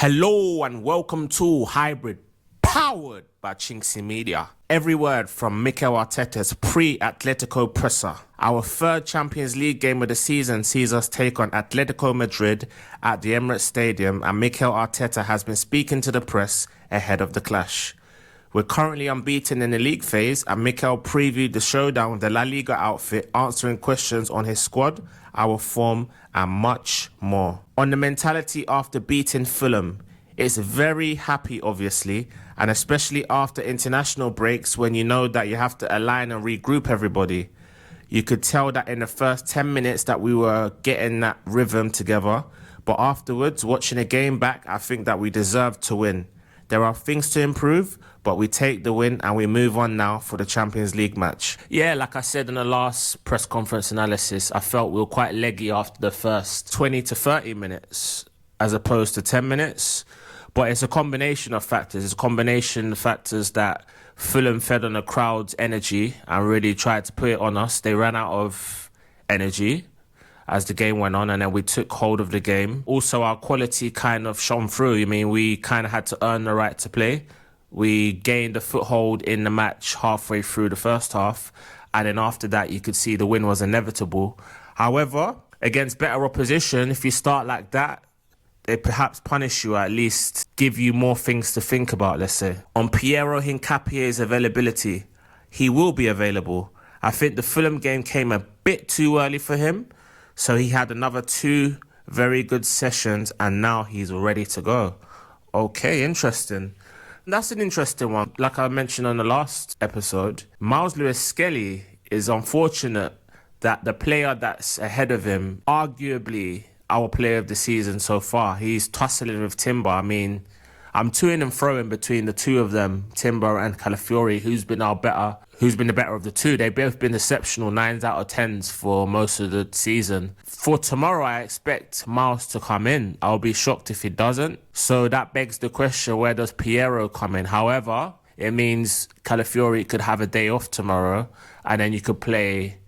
Hello and welcome to Hybrid, powered by chinkseyMEDIA. Every word from Mikel Arteta's pre-Atletico presser. Our third Champions League game of the season sees us take on Atletico Madrid at the Emirates Stadium, and Mikel Arteta has been speaking to the press ahead of the clash. We're currently unbeaten in the league phase, and Mikel previewed the showdown with the La Liga outfit, answering questions on his squad, our form, and much more. On the mentality after beating Fulham, it's very happy, obviously, and especially after international breaks when you know that you have to align and regroup everybody. You could tell that in the first 10 minutes that we were getting that rhythm together, but afterwards, watching the game back, I think that we deserved to win. There are things to improve, but we take the win and we move on now for the Champions League match. Yeah, like I said in the last press conference analysis, I felt we were quite leggy after the first 20 to 30 minutes as opposed to 10 minutes. But it's a combination of factors. It's a combination of factors that Fulham fed on the crowd's energy and really tried to put it on us. They ran out of energy as the game went on, and then we took hold of the game. Also, our quality kind of shone through. I mean, we kind of had to earn the right to play. We gained a foothold in the match halfway through the first half, and then after that, you could see the win was inevitable. However, against better opposition, if you start like that, they perhaps punish you, or at least give you more things to think about, let's say. On Piero Hincapie's availability, he will be available. I think the Fulham game came a bit too early for him, so he had another 2 very good sessions, and now he's ready to go. Okay, interesting. That's an interesting one. Like I mentioned on the last episode, Miles Lewis-Skelly is unfortunate that the player that's ahead of him, arguably our player of the season so far, he's tussling with Timber. I mean, I'm toing and froing between the two of them, Timber and Calafiori, who's been the better of the two. They've both been exceptional 9s out of 10s for most of the season. For tomorrow, I expect Miles to come in. I'll be shocked if he doesn't. So that begs the question, where does Piero come in? However, it means Calafiori could have a day off tomorrow, and then you could play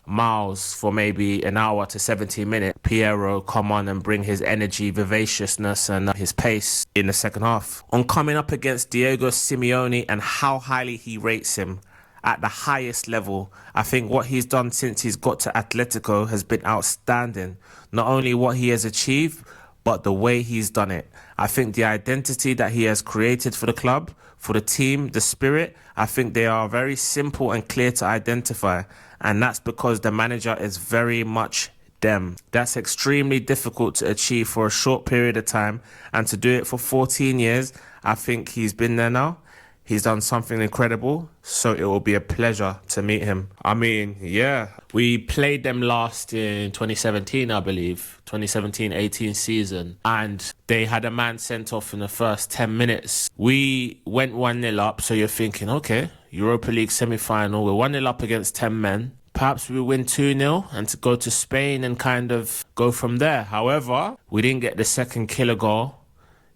Miles for maybe an hour to 70 minutes. Piero come on and bring his energy, vivaciousness and his pace in the second half. On coming up against Diego Simeone and how highly he rates him at the highest level, I think what he's done since he's got to Atletico has been outstanding. Not only what he has achieved, but the way he's done it. I think the identity that he has created for the club, for the team, the spirit, I think they are very simple and clear to identify. And that's because the manager is very much them. That's extremely difficult to achieve for a short period of time. And to do it for 14 years, I think he's been there now. He's done something incredible, so it will be a pleasure to meet him. I mean, yeah, we played them last in 2017, I believe, 2017-18 season, and they had a man sent off in the first 10 minutes. We went 1-0 up, so you're thinking, okay, Europa League semi-final, we're 1-0 up against 10 men. Perhaps we win 2-0 and to go to Spain and kind of go from there. However, we didn't get the second killer goal.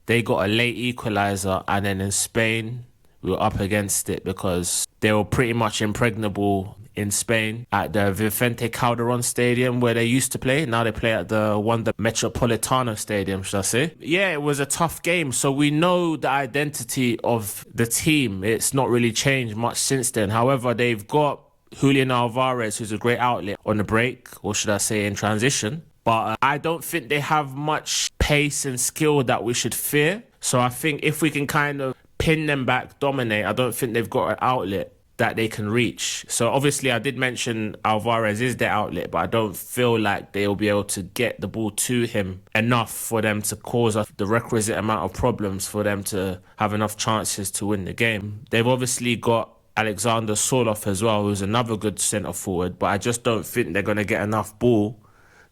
They got a late equaliser, and then in Spain, we were up against it because they were pretty much impregnable in Spain at the Vicente Calderon Stadium where they used to play. Now they play at the Wanda Metropolitano Stadium, should I say. Yeah, it was a tough game. So we know the identity of the team. It's not really changed much since then. However, they've got Julian Alvarez, who's a great outlet on the break, or should I say in transition. But I don't think they have much pace and skill that we should fear. So I think if we can kind of pin them back, dominate, I don't think they've got an outlet that they can reach. So obviously I did mention Alvarez is their outlet, but I don't feel like they'll be able to get the ball to him enough for them to cause us the requisite amount of problems for them to have enough chances to win the game. They've obviously got Alexander Soloff as well, who's another good centre forward, but I just don't think they're going to get enough ball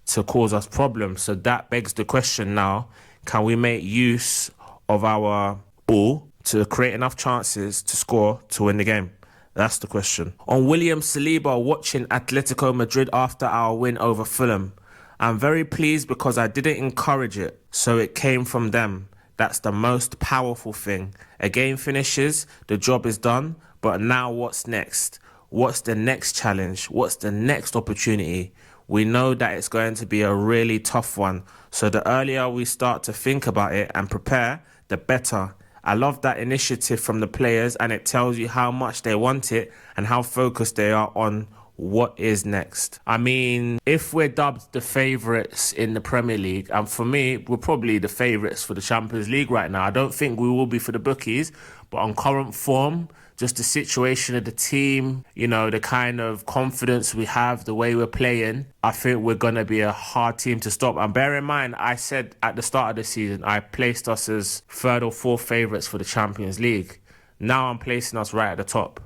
to cause us problems. So that begs the question now, can we make use of our ball to create enough chances to score to win the game? That's the question. On William Saliba watching Atletico Madrid after our win over Fulham, I'm very pleased because I didn't encourage it, so it came from them. That's the most powerful thing. A game finishes, the job is done, but now what's next? What's the next challenge? What's the next opportunity? we know that it's going to be a really tough one. So the earlier we start to think about it and prepare, the better. I love that initiative from the players, and it tells you how much they want it and how focused they are on what is next. I mean, if we're dubbed the favourites in the Premier League, and for me, we're probably the favourites for the Champions League right now. I don't think we will be for the bookies, but on current form, just the situation of the team, you know, the kind of confidence we have, the way we're playing, I think we're going to be a hard team to stop. And bear in mind, I said at the start of the season, I placed us as third or fourth favourites for the Champions League. Now I'm placing us right at the top.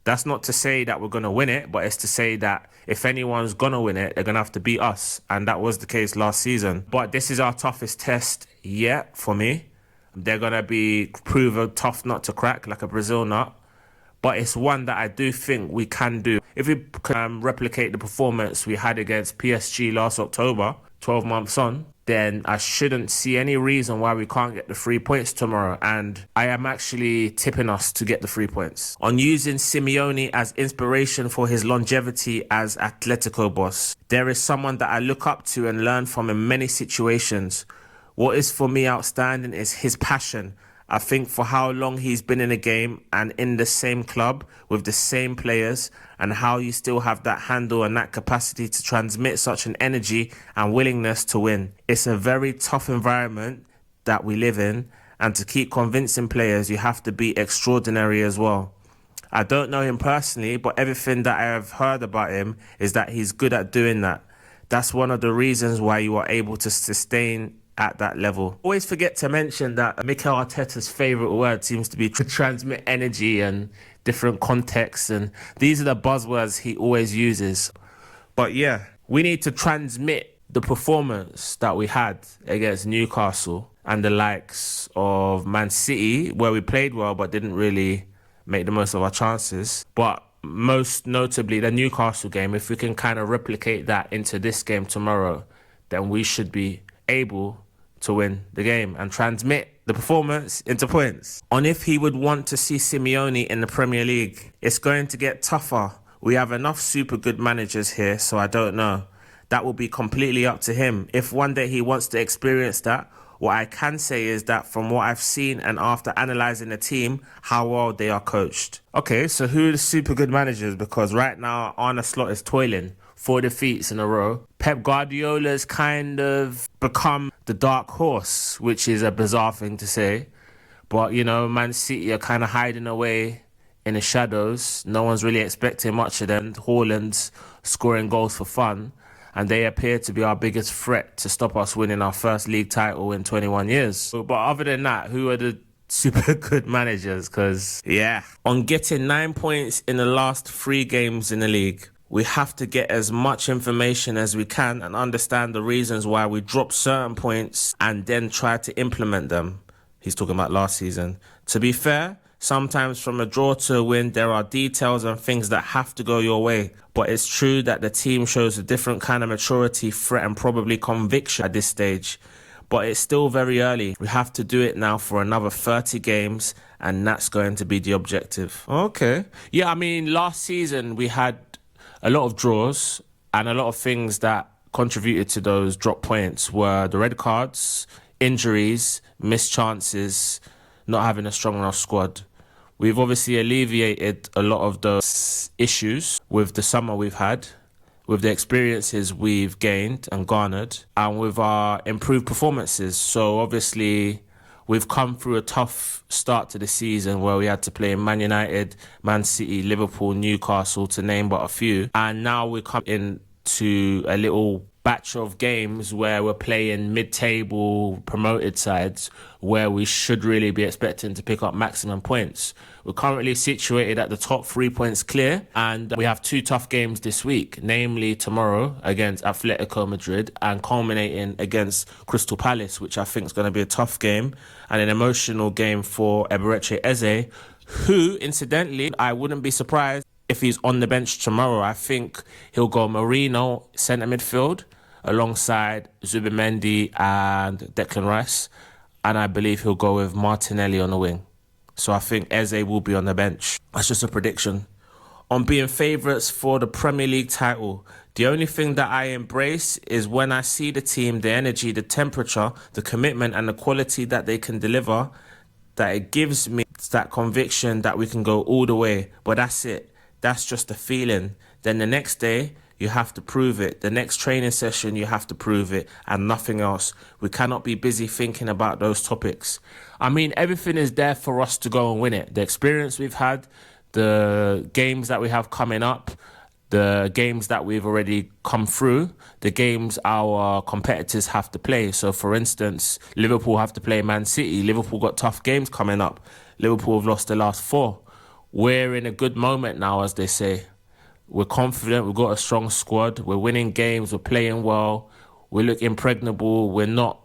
That's not to say that we're going to win it, but it's to say that if anyone's going to win it, they're going to have to beat us. And that was the case last season. But this is our toughest test yet for me. They're going to prove a tough nut to crack, like a Brazil nut. But it's one that I do think we can do. If we can replicate the performance we had against PSG last October, 12 months on, then I shouldn't see any reason why we can't get the 3 points tomorrow. And I am actually tipping us to get the 3 points. On using Simeone as inspiration for his longevity as Atletico boss, there is someone that I look up to and learn from in many situations. What is for me outstanding is his passion. I think for how long he's been in the game and in the same club with the same players, and how you still have that handle and that capacity to transmit such an energy and willingness to win. It's a very tough environment that we live in, and to keep convincing players, you have to be extraordinary as well. I don't know him personally, but everything that I have heard about him is that he's good at doing that. That's one of the reasons why you are able to sustain at that level. Always forget to mention that Mikel Arteta's favourite word seems to be to transmit energy and different contexts, and these are the buzzwords he always uses. But yeah, we need to transmit the performance that we had against Newcastle and the likes of Man City, where we played well but didn't really make the most of our chances. But most notably the Newcastle game, if we can kind of replicate that into this game tomorrow, then we should be able to win the game and transmit the performance into points. On if he would want to see Simeone in the Premier League, it's going to get tougher. We have enough super good managers here, so I don't know. That will be completely up to him. If one day he wants to experience that, what I can say is that from what I've seen and after analysing the team, how well they are coached. Okay, so who are the super good managers? Because right now, Arne Slot is toiling. 4 defeats in a row. Pep Guardiola's kind of become the dark horse, which is a bizarre thing to say. But, you know, Man City are kind of hiding away in the shadows. No one's really expecting much of them. Haaland's scoring goals for fun. And they appear to be our biggest threat to stop us winning our first league title in 21 years. But other than that, who are the super good managers? Because, yeah, on getting 9 points in the last 3 games in the league, we have to get as much information as we can and understand the reasons why we drop certain points and then try to implement them. He's talking about last season. To be fair, sometimes from a draw to a win, there are details and things that have to go your way. But it's true that the team shows a different kind of maturity, threat, and probably conviction at this stage. But it's still very early. We have to do it now for another 30 games, and that's going to be the objective. Okay. Yeah, I mean, last season we had a lot of draws, and a lot of things that contributed to those drop points were the red cards, injuries, missed chances, not having a strong enough squad. We've obviously alleviated a lot of those issues with the summer we've had, with the experiences we've gained and garnered, and with our improved performances. So obviously we've come through a tough start to the season where we had to play Man United, Man City, Liverpool, Newcastle, to name but a few. And now we come into a little batch of games where we're playing mid-table promoted sides where we should really be expecting to pick up maximum points. We're currently situated at the top, 3 points clear, and we have 2 tough games this week, namely tomorrow against Atletico Madrid and culminating against Crystal Palace, which I think is going to be a tough game and an emotional game for Emirates, who, incidentally, I wouldn't be surprised if he's on the bench tomorrow. I think he'll go Marino centre midfield alongside Zubimendi and Declan Rice, and I believe he'll go with Martinelli on the wing. So I think Eze will be on the bench. That's just a prediction. on being favourites for the Premier League title. The only thing that I embrace is when I see the team, the energy, the temperature, the commitment and the quality that they can deliver, that it gives me that conviction that we can go all the way. But that's it. That's just a feeling. Then the next day, you have to prove it. The next training session, you have to prove it, and nothing else. We cannot be busy thinking about those topics. I mean, everything is there for us to go and win it. The experience we've had, the games that we have coming up, the games that we've already come through, the games our competitors have to play. So, for instance, Liverpool have to play Man City. Liverpool got tough games coming up. Liverpool have lost the last 4. We're in a good moment now, as they say. We're confident, we've got a strong squad, we're winning games, we're playing well, we look impregnable, we're not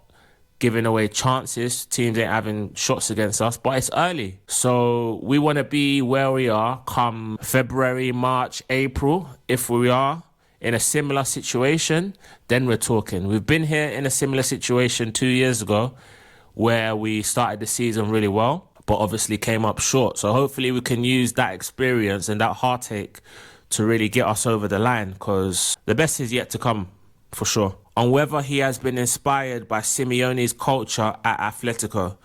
giving away chances, teams ain't having shots against us, but it's early. So we want to be where we are come February, March, April. If we are in a similar situation, then we're talking. We've been here in a similar situation 2 years ago where we started the season really well, but obviously came up short. So hopefully we can use that experience and that heartache to really get us over the line, because the best is yet to come, for sure. On whether he has been inspired by Simeone's culture at Atletico.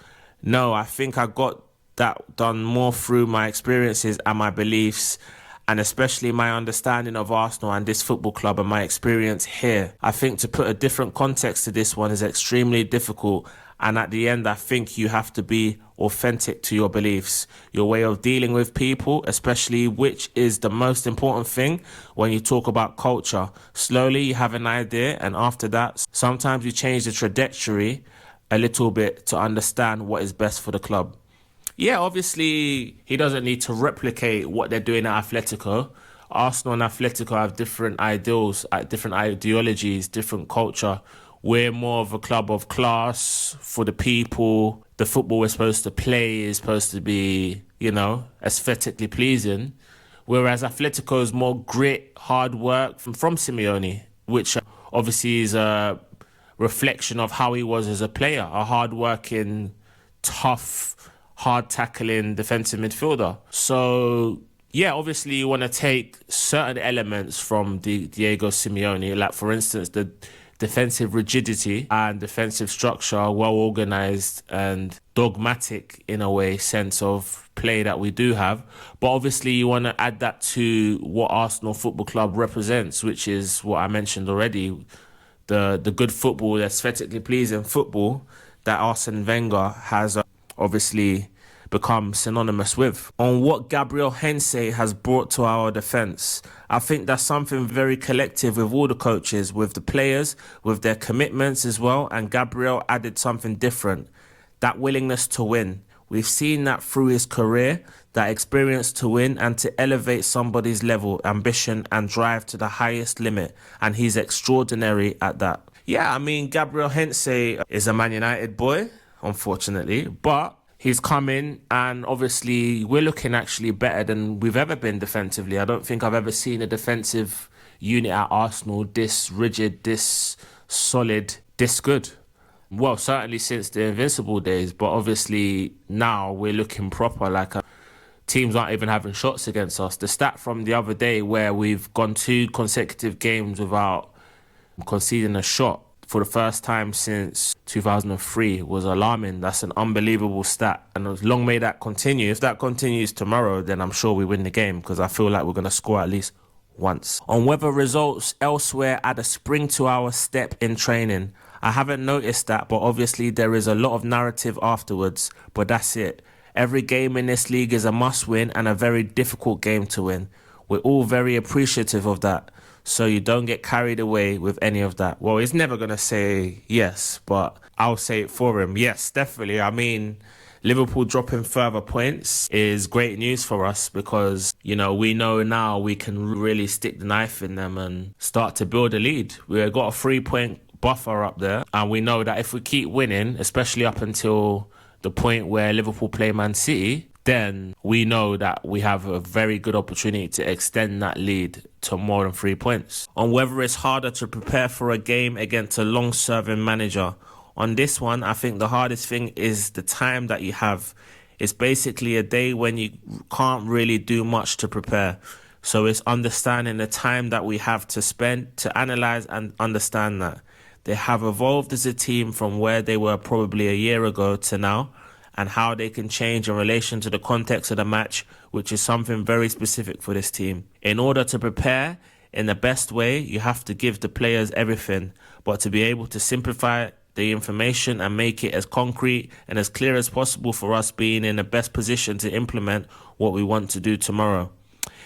No, I think I got that done more through my experiences and my beliefs, and especially my understanding of Arsenal and this football club and my experience here. I think to put a different context to this one is extremely difficult, and at the end I think you have to be authentic to your beliefs, your way of dealing with people, especially, which is the most important thing when you talk about culture. Slowly you have an idea, and after that sometimes you change the trajectory a little bit to understand what is best for the club. Yeah, obviously he doesn't need to replicate what they're doing at Atletico. Arsenal and Atletico have different ideals, different ideologies, different culture. We're more of a club of class for the people. The football we're supposed to play is supposed to be, aesthetically pleasing. Whereas Atletico is more grit, hard work from Simeone, which obviously is a reflection of how he was as a player. A hard-working, tough, hard-tackling defensive midfielder. So, yeah, obviously you want to take certain elements from Diego Simeone, like, for instance, the defensive rigidity and defensive structure, well organised and dogmatic in a way sense of play that we do have. But obviously you want to add that to what Arsenal Football Club represents, which is what I mentioned already, the good football, the aesthetically pleasing football that Arsene Wenger has obviously become synonymous with. On what Gabriel Heinze has brought to our defence, I think that's something very collective with all the coaches, with the players, with their commitments as well, and Gabriel added something different, that willingness to win. We've seen that through his career, that experience to win and to elevate somebody's level, ambition and drive to the highest limit, and he's extraordinary at that. Yeah, I mean, Gabriel Heinze is a Man United boy, unfortunately, but he's come in and obviously we're looking actually better than we've ever been defensively. I don't think I've ever seen a defensive unit at Arsenal this rigid, this solid, this good. Well, certainly since the Invincible days, but obviously now we're looking proper, like teams aren't even having shots against us. The stat from the other day where we've gone 2 consecutive games without conceding a shot for the first time since 2003 was alarming. That's an unbelievable stat, and as long may that continue. If that continues tomorrow, then I'm sure we win the game, because I feel like we're going to score at least once. On whether results elsewhere add a spring to our step in training, I haven't noticed that, but obviously there is a lot of narrative afterwards, but that's it. Every game in this league is a must win and a very difficult game to win. We're all very appreciative of that, so you don't get carried away with any of that. Well, he's never going to say yes, but I'll say it for him. Yes, definitely. I mean, Liverpool dropping further points is great news for us because, we know now we can really stick the knife in them and start to build a lead. We've got a 3-point buffer up there, and we know that if we keep winning, especially up until the point where Liverpool play Man City, then we know that we have a very good opportunity to extend that lead to more than 3 points. On whether it's harder to prepare for a game against a long-serving manager, on this one, I think the hardest thing is the time that you have. It's basically a day when you can't really do much to prepare. So it's understanding the time that we have to spend to analyse and understand that they have evolved as a team from where they were probably a year ago to now, and how they can change in relation to the context of the match, which is something very specific for this team. In order to prepare in the best way, you have to give the players everything, but to be able to simplify the information and make it as concrete and as clear as possible for us being in the best position to implement what we want to do tomorrow.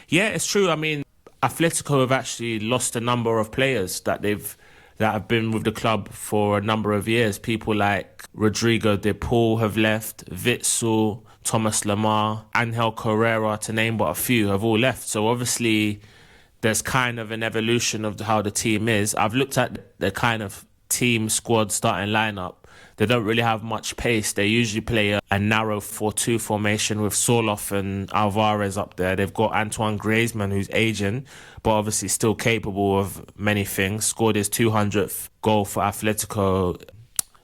Yeah, it's true. I mean, Atletico have actually lost a number of players that have been with the club for a number of years. People like Rodrigo de Paul have left, Witsel, Thomas Lemar, Angel Correa, to name but a few, have all left. So obviously there's kind of an evolution of how the team is. I've looked at the kind of team squad starting lineup. They don't really have much pace. They usually play a narrow 4-2 formation with Soloff and Alvarez up there. They've got Antoine Griezmann, who's aging, but obviously still capable of many things. Scored his 200th goal for Atletico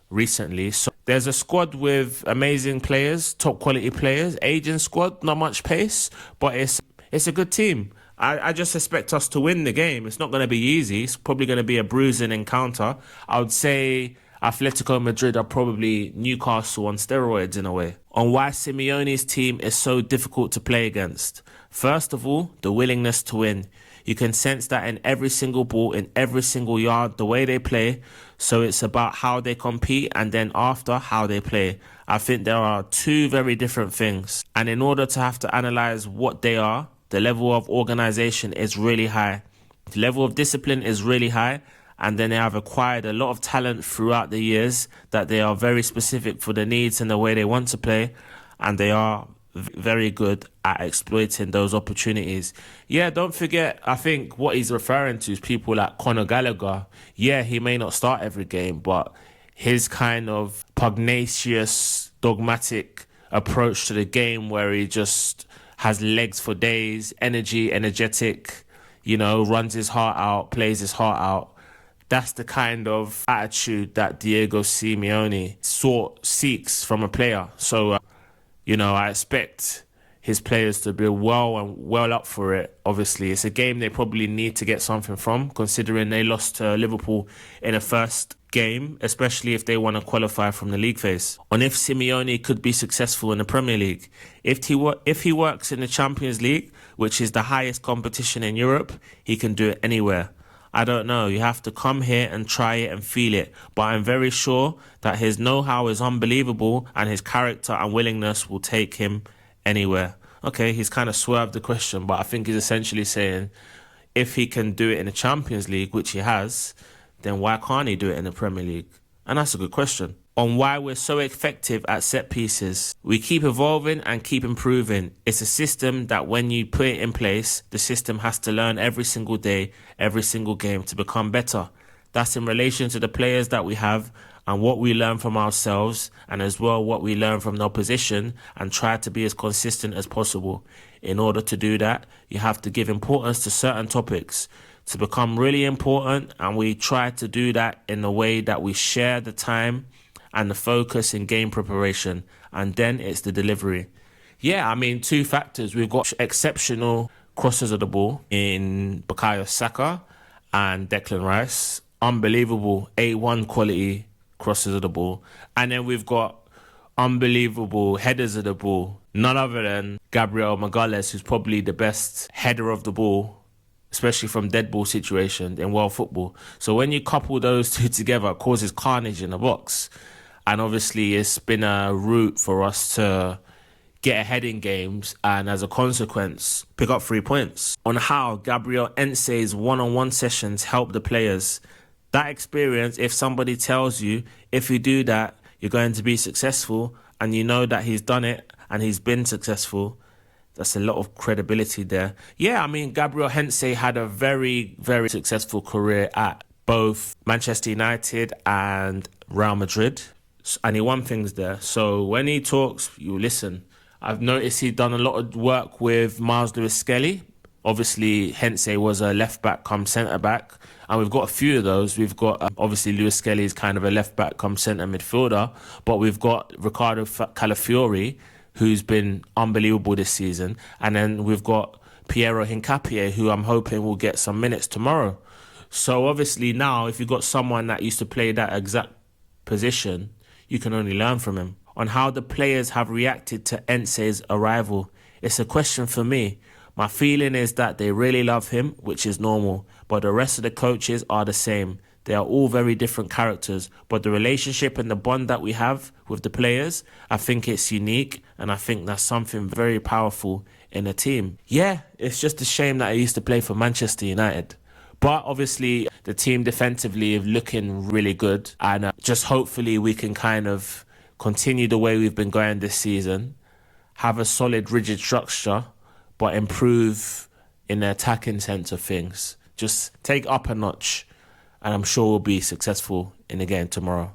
recently. So there's a squad with amazing players, top quality players. Aging squad, not much pace, but it's a good team. I just expect us to win the game. It's not going to be easy. It's probably going to be a bruising encounter. I would say Atletico Madrid are probably Newcastle on steroids in a way. On why Simeone's team is so difficult to play against. First of all, the willingness to win. You can sense that in every single ball, in every single yard, the way they play. So it's about how they compete and then after how they play. I think there are two very different things. And in order to have to analyse what they are, the level of organisation is really high. The level of discipline is really high. And then they have acquired a lot of talent throughout the years that they are very specific for the needs and the way they want to play. And they are very good at exploiting those opportunities. Yeah, don't forget, I think what he's referring to is people like Conor Gallagher. Yeah, he may not start every game, but his kind of pugnacious, dogmatic approach to the game where he just has legs for days, energetic, runs his heart out, plays his heart out. That's the kind of attitude that Diego Simeone seeks from a player. So, I expect his players to be well up for it. Obviously, it's a game they probably need to get something from, considering they lost to Liverpool in the first game, especially if they want to qualify from the league phase. On if Simeone could be successful in the Premier League. If he works in the Champions League, which is the highest competition in Europe, he can do it anywhere. I don't know. You have to come here and try it and feel it. But I'm very sure that his know-how is unbelievable and his character and willingness will take him anywhere. Okay, he's kind of swerved the question, but I think he's essentially saying if he can do it in the Champions League, which he has, then why can't he do it in the Premier League? And that's a good question. On why we're so effective at set pieces. We keep evolving and keep improving. It's a system that when you put it in place, the system has to learn every single day, every single game to become better. That's in relation to the players that we have and what we learn from ourselves, and as well what we learn from the opposition, and try to be as consistent as possible. In order to do that, you have to give importance to certain topics to become really important, and we try to do that in a way that we share the time and the focus in game preparation, and then it's the delivery. Yeah, I mean, two factors. We've got exceptional crosses of the ball in Bukayo Saka and Declan Rice. Unbelievable A1 quality crosses of the ball. And then we've got unbelievable headers of the ball. None other than Gabriel Magalhaes, who's probably the best header of the ball, especially from dead ball situations in world football. So when you couple those two together, it causes carnage in the box. And obviously it's been a route for us to get ahead in games and as a consequence, pick up 3 points. On how Gabriel Heinze's one-on-one sessions help the players. That experience, if somebody tells you, if you do that, you're going to be successful, and you know that he's done it and he's been successful, that's a lot of credibility there. Yeah, I mean, Gabriel Heinze had a very, very successful career at both Manchester United and Real Madrid, and he won things there. So when he talks, you listen. I've noticed he's done a lot of work with Miles Lewis-Skelly. Obviously, Heinze was a left-back come centre-back, and we've got a few of those. We've got, obviously, Lewis-Skelly is kind of a left-back come centre midfielder, but we've got Ricardo Calafiori, who's been unbelievable this season, and then we've got Piero Hincapie, who I'm hoping will get some minutes tomorrow. So obviously now, if you've got someone that used to play that exact position, you can only learn from him. On how the players have reacted to Heinze's arrival, it's a question for me. My feeling is that they really love him, which is normal, but the rest of the coaches are the same. They are all very different characters, but the relationship and the bond that we have with the players, I think it's unique, and I think that's something very powerful in a team. Yeah, it's just a shame that I used to play for Manchester United. But obviously, the team defensively is looking really good, and just hopefully we can kind of continue the way we've been going this season, have a solid, rigid structure, but improve in the attacking sense of things. Just take up a notch, and I'm sure we'll be successful in the game tomorrow.